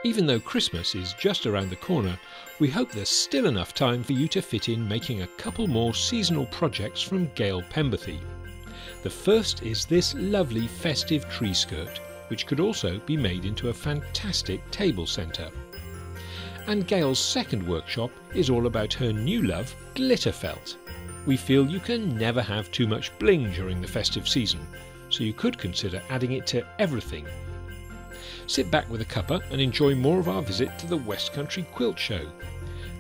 Even though Christmas is just around the corner, we hope there's still enough time for you to fit in making a couple more seasonal projects from Gail Pemberthy. The first is this lovely festive tree skirt, which could also be made into a fantastic table centre. And Gail's second workshop is all about her new love, glitter felt. We feel you can never have too much bling during the festive season, so you could consider adding it to everything. Sit back with a cuppa and enjoy more of our visit to the West Country Quilt Show.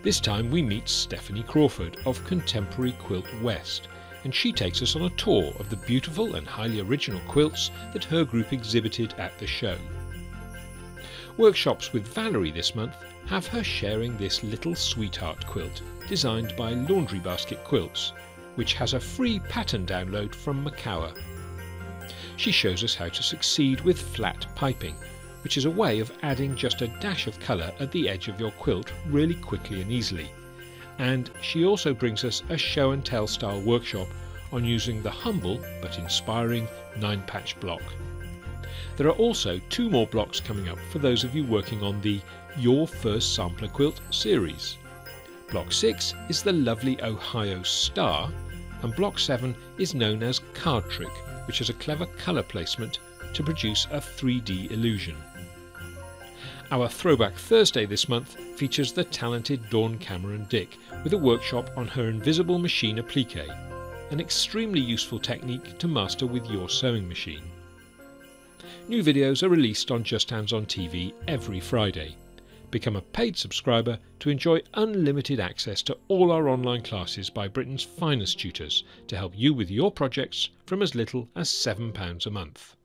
This time we meet Stephanie Crawford of Contemporary Quilt West, and she takes us on a tour of the beautiful and highly original quilts that her group exhibited at the show. Workshops with Valerie this month have her sharing this little sweetheart quilt designed by Laundry Basket Quilts, which has a free pattern download from Macawa. She shows us how to succeed with flat piping, which is a way of adding just a dash of colour at the edge of your quilt really quickly and easily. And she also brings us a show and tell style workshop on using the humble but inspiring 9-patch block. There are also 2 more blocks coming up for those of you working on the Your First Sampler Quilt series. Block 6 is the lovely Ohio Star, and Block 7 is known as Card Trick, which has a clever colour placement to produce a 3D illusion. Our Throwback Thursday this month features the talented Dawn Cameron Dick with a workshop on her invisible machine applique, an extremely useful technique to master with your sewing machine. New videos are released on Justhands-on.tv every Friday. Become a paid subscriber to enjoy unlimited access to all our online classes by Britain's finest tutors to help you with your projects from as little as £7 a month.